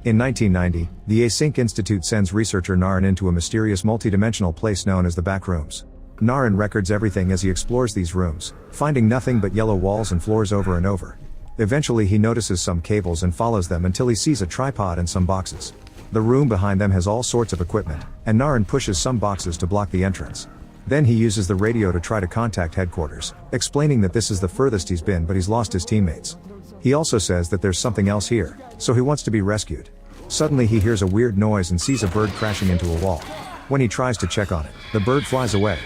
In 1990, the Async Institute sends researcher Naren into a mysterious multidimensional place known as the back rooms. Naren records everything as he explores these rooms, finding nothing but yellow walls and floors over and over. Eventually he notices some cables and follows them until he sees a tripod and some boxes. The room behind them has all sorts of equipment, and Naren pushes some boxes to block the entrance. Then he uses the radio to try to contact headquarters, explaining that this is the furthest he's been but he's lost his teammates. He also says that there's something else here, so he wants to be rescued. Suddenly he hears a weird noise and sees a bird crashing into a wall. When he tries to check on it, the bird flies away.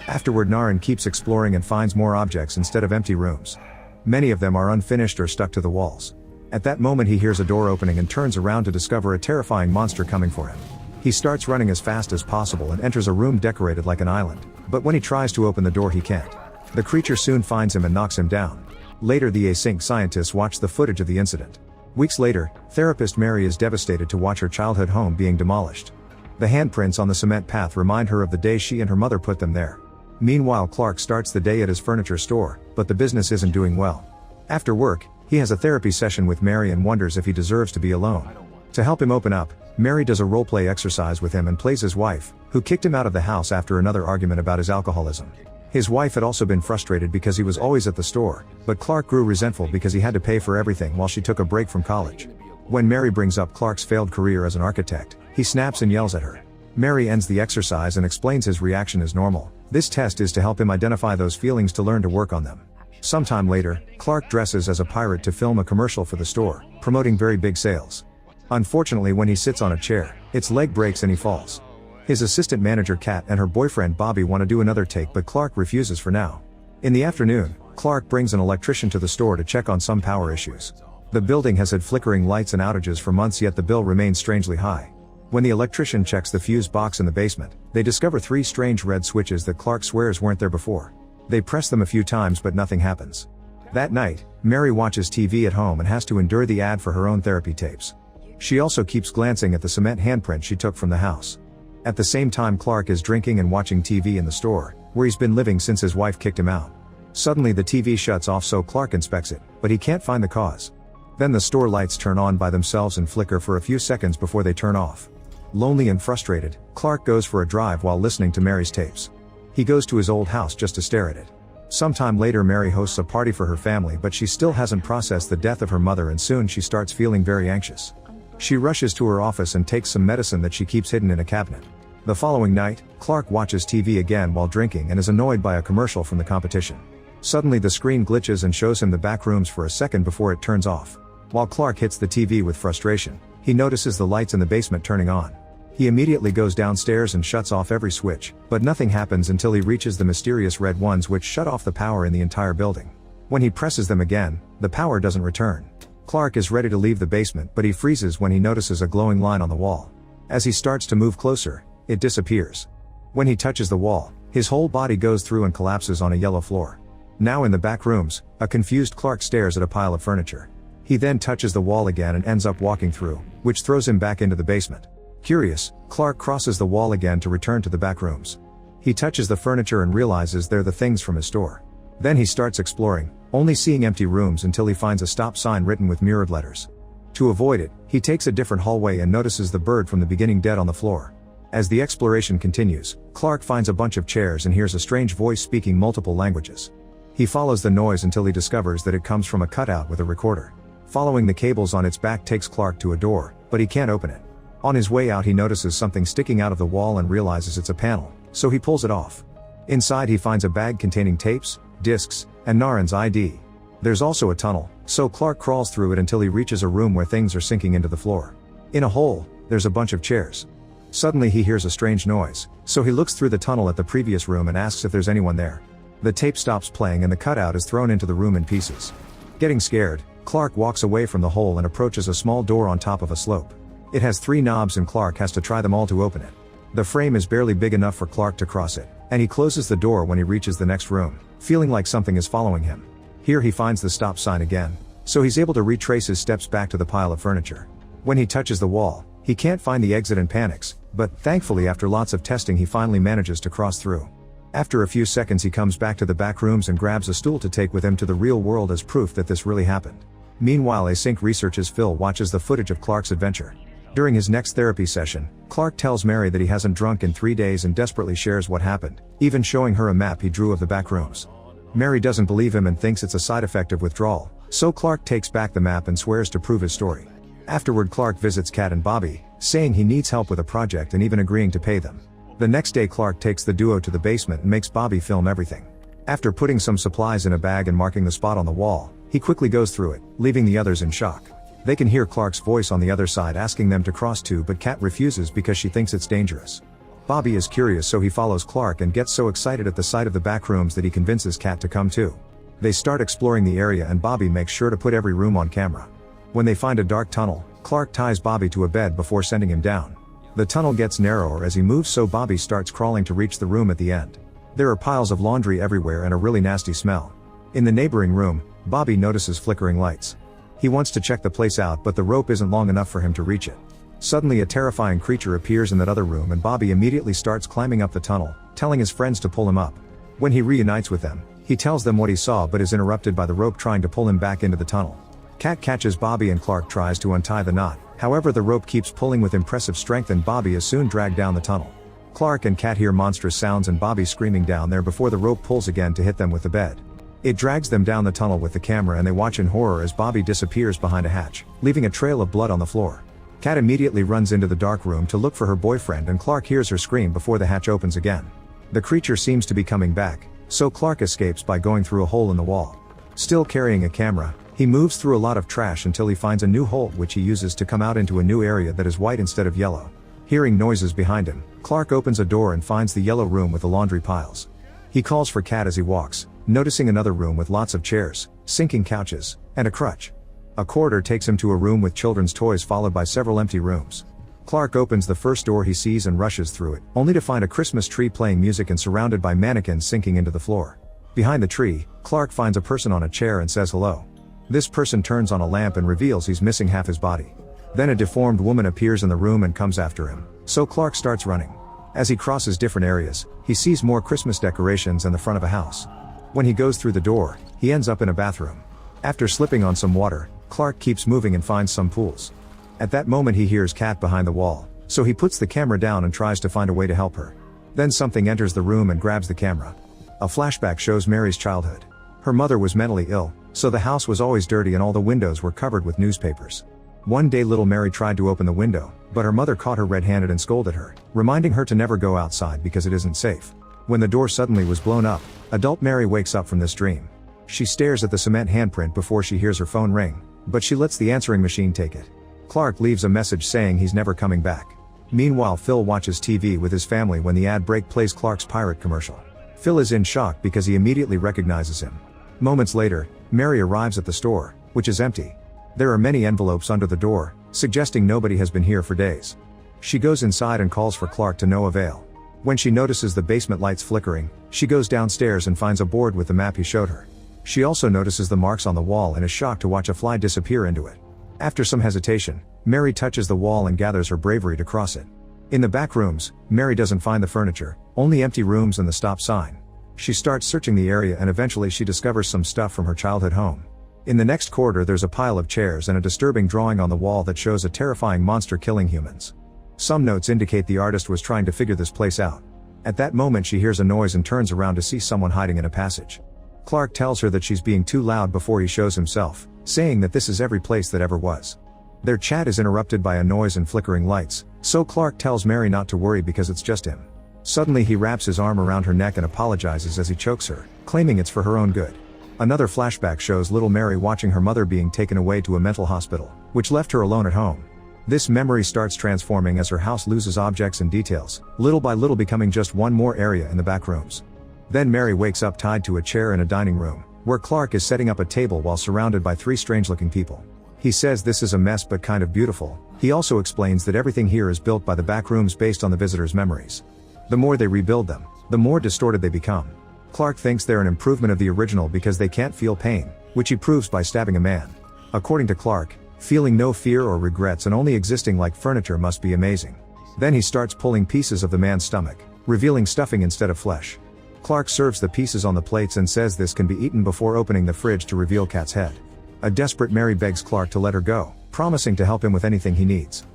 Afterward Naren keeps exploring and finds more objects instead of empty rooms. Many of them are unfinished or stuck to the walls. At that moment he hears a door opening and turns around to discover a terrifying monster coming for him. He starts running as fast as possible and enters a room decorated like an island, but when he tries to open the door he can't. The creature soon finds him and knocks him down. Later the Async scientists watch the footage of the incident. Weeks later, therapist Mary is devastated to watch her childhood home being demolished. The handprints on the cement path remind her of the day she and her mother put them there. Meanwhile Clark starts the day at his furniture store, but the business isn't doing well. After work, he has a therapy session with Mary and wonders if he deserves to be alone. To help him open up, Mary does a roleplay exercise with him and plays his wife, who kicked him out of the house after another argument about his alcoholism. His wife had also been frustrated because he was always at the store, but Clark grew resentful because he had to pay for everything while she took a break from college. When Mary brings up Clark's failed career as an architect, he snaps and yells at her. Mary ends the exercise and explains his reaction is normal. This test is to help him identify those feelings to learn to work on them. Sometime later, Clark dresses as a pirate to film a commercial for the store, promoting very big sales. Unfortunately when he sits on a chair, its leg breaks and he falls. His assistant manager Kat and her boyfriend Bobby want to do another take but Clark refuses for now. In the afternoon, Clark brings an electrician to the store to check on some power issues. The building has had flickering lights and outages for months yet the bill remains strangely high. When the electrician checks the fuse box in the basement, they discover 3 strange red switches that Clark swears weren't there before. They press them a few times but nothing happens. That night, Mary watches TV at home and has to endure the ad for her own therapy tapes. She also keeps glancing at the cement handprint she took from the house. At the same time Clark is drinking and watching TV in the store, where he's been living since his wife kicked him out. Suddenly the TV shuts off so Clark inspects it, but he can't find the cause. Then the store lights turn on by themselves and flicker for a few seconds before they turn off. Lonely and frustrated, Clark goes for a drive while listening to Mary's tapes. He goes to his old house just to stare at it. Sometime later Mary hosts a party for her family but she still hasn't processed the death of her mother and soon she starts feeling very anxious. She rushes to her office and takes some medicine that she keeps hidden in a cabinet. The following night, Clark watches TV again while drinking and is annoyed by a commercial from the competition. Suddenly the screen glitches and shows him the back rooms for a second before it turns off. While Clark hits the TV with frustration, he notices the lights in the basement turning on. He immediately goes downstairs and shuts off every switch, but nothing happens until he reaches the mysterious red ones which shut off the power in the entire building. When he presses them again, the power doesn't return. Clark is ready to leave the basement but he freezes when he notices a glowing line on the wall. As he starts to move closer, it disappears. When he touches the wall, his whole body goes through and collapses on a yellow floor. Now in the back rooms, a confused Clark stares at a pile of furniture. He then touches the wall again and ends up walking through, which throws him back into the basement. Curious, Clark crosses the wall again to return to the back rooms. He touches the furniture and realizes they're the things from his store. Then he starts exploring, only seeing empty rooms until he finds a stop sign written with mirrored letters. To avoid it, he takes a different hallway and notices the bird from the beginning dead on the floor. As the exploration continues, Clark finds a bunch of chairs and hears a strange voice speaking multiple languages. He follows the noise until he discovers that it comes from a cutout with a recorder. Following the cables on its back takes Clark to a door, but he can't open it. On his way out he notices something sticking out of the wall and realizes it's a panel, so he pulls it off. Inside he finds a bag containing tapes, discs, and Naren's ID. There's also a tunnel, so Clark crawls through it until he reaches a room where things are sinking into the floor. In a hole, there's a bunch of chairs. Suddenly he hears a strange noise, so he looks through the tunnel at the previous room and asks if there's anyone there. The tape stops playing and the cutout is thrown into the room in pieces. Getting scared, Clark walks away from the hole and approaches a small door on top of a slope. It has 3 knobs and Clark has to try them all to open it. The frame is barely big enough for Clark to cross it, and he closes the door when he reaches the next room, feeling like something is following him. Here he finds the stop sign again, so he's able to retrace his steps back to the pile of furniture. When he touches the wall, he can't find the exit and panics, but thankfully after lots of testing he finally manages to cross through. After a few seconds he comes back to the back rooms and grabs a stool to take with him to the real world as proof that this really happened. Meanwhile Async researchers Phil watches the footage of Clark's adventure. During his next therapy session, Clark tells Mary that he hasn't drunk in 3 days and desperately shares what happened, even showing her a map he drew of the back rooms. Mary doesn't believe him and thinks it's a side effect of withdrawal, so Clark takes back the map and swears to prove his story. Afterward, Clark visits Kat and Bobby, saying he needs help with a project and even agreeing to pay them. The next day, Clark takes the duo to the basement and makes Bobby film everything. After putting some supplies in a bag and marking the spot on the wall, he quickly goes through it, leaving the others in shock. They can hear Clark's voice on the other side asking them to cross too, but Kat refuses because she thinks it's dangerous. Bobby is curious, so he follows Clark and gets so excited at the sight of the back rooms that he convinces Kat to come too. They start exploring the area and Bobby makes sure to put every room on camera. When they find a dark tunnel, Clark ties Bobby to a bed before sending him down. The tunnel gets narrower as he moves, so Bobby starts crawling to reach the room at the end. There are piles of laundry everywhere and a really nasty smell. In the neighboring room, Bobby notices flickering lights. He wants to check the place out, but the rope isn't long enough for him to reach it. Suddenly a terrifying creature appears in that other room and Bobby immediately starts climbing up the tunnel, telling his friends to pull him up. When he reunites with them, he tells them what he saw but is interrupted by the rope trying to pull him back into the tunnel. Kat catches Bobby and Clark tries to untie the knot, however the rope keeps pulling with impressive strength and Bobby is soon dragged down the tunnel. Clark and Kat hear monstrous sounds and Bobby screaming down there before the rope pulls again to hit them with the bed. It drags them down the tunnel with the camera and they watch in horror as Bobby disappears behind a hatch, leaving a trail of blood on the floor. Kat immediately runs into the dark room to look for her boyfriend and Clark hears her scream before the hatch opens again. The creature seems to be coming back, so Clark escapes by going through a hole in the wall. Still carrying a camera, he moves through a lot of trash until he finds a new hole which he uses to come out into a new area that is white instead of yellow. Hearing noises behind him, Clark opens a door and finds the yellow room with the laundry piles. He calls for Kat as he walks, noticing another room with lots of chairs, sinking couches, and a crutch. A corridor takes him to a room with children's toys followed by several empty rooms. Clark opens the first door he sees and rushes through it, only to find a Christmas tree playing music and surrounded by mannequins sinking into the floor. Behind the tree, Clark finds a person on a chair and says hello. This person turns on a lamp and reveals he's missing half his body. Then a deformed woman appears in the room and comes after him, so Clark starts running. As he crosses different areas, he sees more Christmas decorations and the front of a house. When he goes through the door, he ends up in a bathroom. After slipping on some water, Clark keeps moving and finds some pools. At that moment he hears Kat behind the wall, so he puts the camera down and tries to find a way to help her. Then something enters the room and grabs the camera. A flashback shows Mary's childhood. Her mother was mentally ill, so the house was always dirty and all the windows were covered with newspapers. One day little Mary tried to open the window, but her mother caught her red-handed and scolded her, reminding her to never go outside because it isn't safe. When the door suddenly was blown up, adult Mary wakes up from this dream. She stares at the cement handprint before she hears her phone ring, but she lets the answering machine take it. Clark leaves a message saying he's never coming back. Meanwhile, Phil watches TV with his family when the ad break plays Clark's pirate commercial. Phil is in shock because he immediately recognizes him. Moments later, Mary arrives at the store, which is empty. There are many envelopes under the door, suggesting nobody has been here for days. She goes inside and calls for Clark to no avail. When she notices the basement lights flickering, she goes downstairs and finds a board with the map he showed her. She also notices the marks on the wall and is shocked to watch a fly disappear into it. After some hesitation, Mary touches the wall and gathers her bravery to cross it. In the back rooms, Mary doesn't find the furniture, only empty rooms and the stop sign. She starts searching the area and eventually she discovers some stuff from her childhood home. In the next corridor there's a pile of chairs and a disturbing drawing on the wall that shows a terrifying monster killing humans. Some notes indicate the artist was trying to figure this place out. At that moment she hears a noise and turns around to see someone hiding in a passage. Clark tells her that she's being too loud before he shows himself, saying that this is every place that ever was. Their chat is interrupted by a noise and flickering lights, so Clark tells Mary not to worry because it's just him. Suddenly he wraps his arm around her neck and apologizes as he chokes her, claiming it's for her own good. Another flashback shows little Mary watching her mother being taken away to a mental hospital, which left her alone at home. This memory starts transforming as her house loses objects and details, little by little becoming just one more area in the back rooms. Then Mary wakes up tied to a chair in a dining room, where Clark is setting up a table while surrounded by three strange-looking people. He says this is a mess but kind of beautiful. He also explains that everything here is built by the back rooms based on the visitors' memories. The more they rebuild them, the more distorted they become. Clark thinks they're an improvement of the original because they can't feel pain, which he proves by stabbing a man. According to Clark, feeling no fear or regrets and only existing like furniture must be amazing. Then he starts pulling pieces of the man's stomach, revealing stuffing instead of flesh. Clark serves the pieces on the plates and says this can be eaten before opening the fridge to reveal Kat's head. A desperate Mary begs Clark to let her go, promising to help him with anything he needs.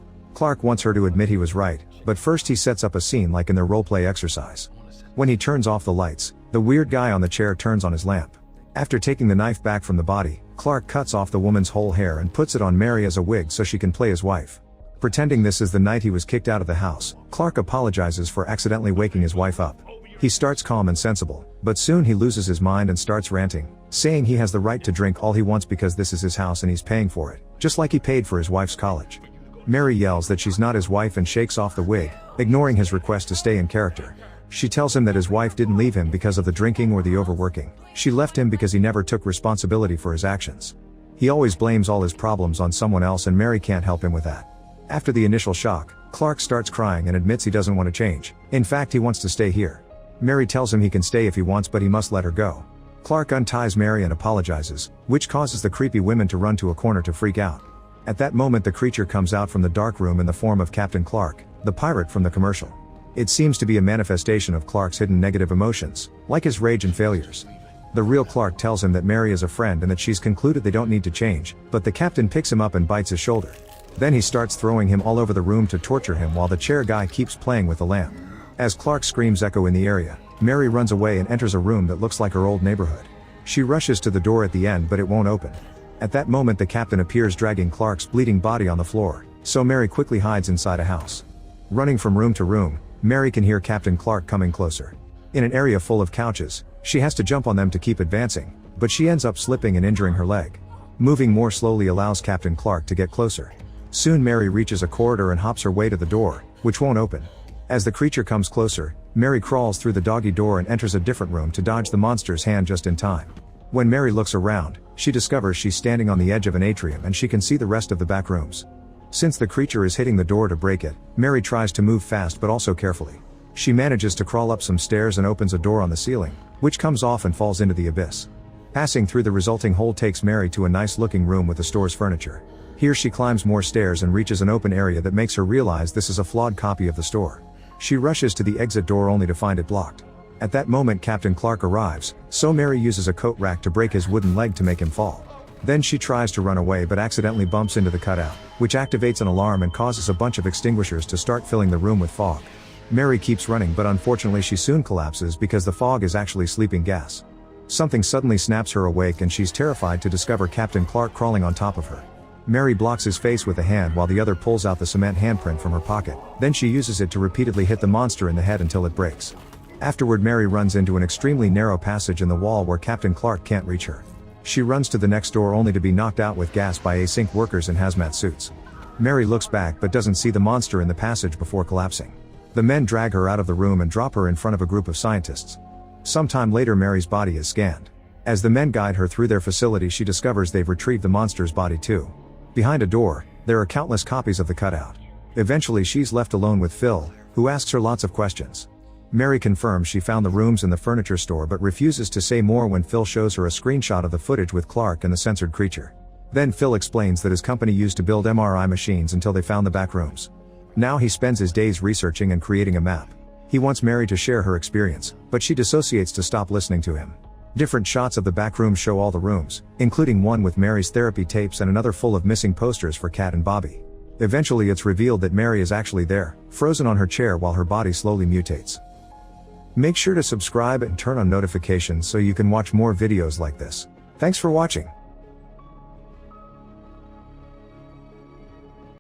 Clark wants her to admit he was right, but first he sets up a scene like in their roleplay exercise. When he turns off the lights, the weird guy on the chair turns on his lamp. After taking the knife back from the body, Clark cuts off the woman's whole hair and puts it on Mary as a wig so she can play his wife. Pretending this is the night he was kicked out of the house, Clark apologizes for accidentally waking his wife up. He starts calm and sensible, but soon he loses his mind and starts ranting, saying he has the right to drink all he wants because this is his house and he's paying for it, just like he paid for his wife's college. Mary yells that she's not his wife and shakes off the wig, ignoring his request to stay in character. She tells him that his wife didn't leave him because of the drinking or the overworking. She left him because he never took responsibility for his actions. He always blames all his problems on someone else and Mary can't help him with that. After the initial shock, Clark starts crying and admits he doesn't want to change. In fact, he wants to stay here. Mary tells him he can stay if he wants, but he must let her go. Clark unties Mary and apologizes, which causes the creepy women to run to a corner to freak out. At that moment, the creature comes out from the dark room in the form of Captain Clark, the pirate from the commercial. It seems to be a manifestation of Clark's hidden negative emotions, like his rage and failures. The real Clark tells him that Mary is a friend and that she's concluded they don't need to change, but the captain picks him up and bites his shoulder. Then he starts throwing him all over the room to torture him while the chair guy keeps playing with the lamp. As Clark's screams echo in the area, Mary runs away and enters a room that looks like her old neighborhood. She rushes to the door at the end, but it won't open. At that moment, the captain appears dragging Clark's bleeding body on the floor, so Mary quickly hides inside a house. Running from room to room, Mary can hear Captain Clark coming closer. In an area full of couches, she has to jump on them to keep advancing, but she ends up slipping and injuring her leg. Moving more slowly allows Captain Clark to get closer. Soon Mary reaches a corridor and hops her way to the door, which won't open. As the creature comes closer, Mary crawls through the doggy door and enters a different room to dodge the monster's hand just in time. When Mary looks around, she discovers she's standing on the edge of an atrium and she can see the rest of the back rooms. Since the creature is hitting the door to break it, Mary tries to move fast but also carefully. She manages to crawl up some stairs and opens a door on the ceiling, which comes off and falls into the abyss. Passing through the resulting hole takes Mary to a nice-looking room with the store's furniture. Here she climbs more stairs and reaches an open area that makes her realize this is a flawed copy of the store. She rushes to the exit door only to find it blocked. At that moment, Captain Clark arrives, so Mary uses a coat rack to break his wooden leg to make him fall. Then she tries to run away but accidentally bumps into the cutout, which activates an alarm and causes a bunch of extinguishers to start filling the room with fog. Mary keeps running, but unfortunately she soon collapses because the fog is actually sleeping gas. Something suddenly snaps her awake and she's terrified to discover Captain Clark crawling on top of her. Mary blocks his face with a hand while the other pulls out the cement handprint from her pocket. Then she uses it to repeatedly hit the monster in the head until it breaks. Afterward, Mary runs into an extremely narrow passage in the wall where Captain Clark can't reach her. She runs to the next door only to be knocked out with gas by async workers in hazmat suits. Mary looks back but doesn't see the monster in the passage before collapsing. The men drag her out of the room and drop her in front of a group of scientists. Sometime later, Mary's body is scanned. As the men guide her through their facility, she discovers they've retrieved the monster's body too. Behind a door, there are countless copies of the cutout. Eventually she's left alone with Phil, who asks her lots of questions. Mary confirms she found the rooms in the furniture store but refuses to say more when Phil shows her a screenshot of the footage with Clark and the censored creature. Then Phil explains that his company used to build MRI machines until they found the back rooms. Now he spends his days researching and creating a map. He wants Mary to share her experience, but she dissociates to stop listening to him. Different shots of the back room show all the rooms, including one with Mary's therapy tapes and another full of missing posters for Kat and Bobby. Eventually it's revealed that Mary is actually there, frozen on her chair while her body slowly mutates. Make sure to subscribe and turn on notifications so you can watch more videos like this. Thanks for watching.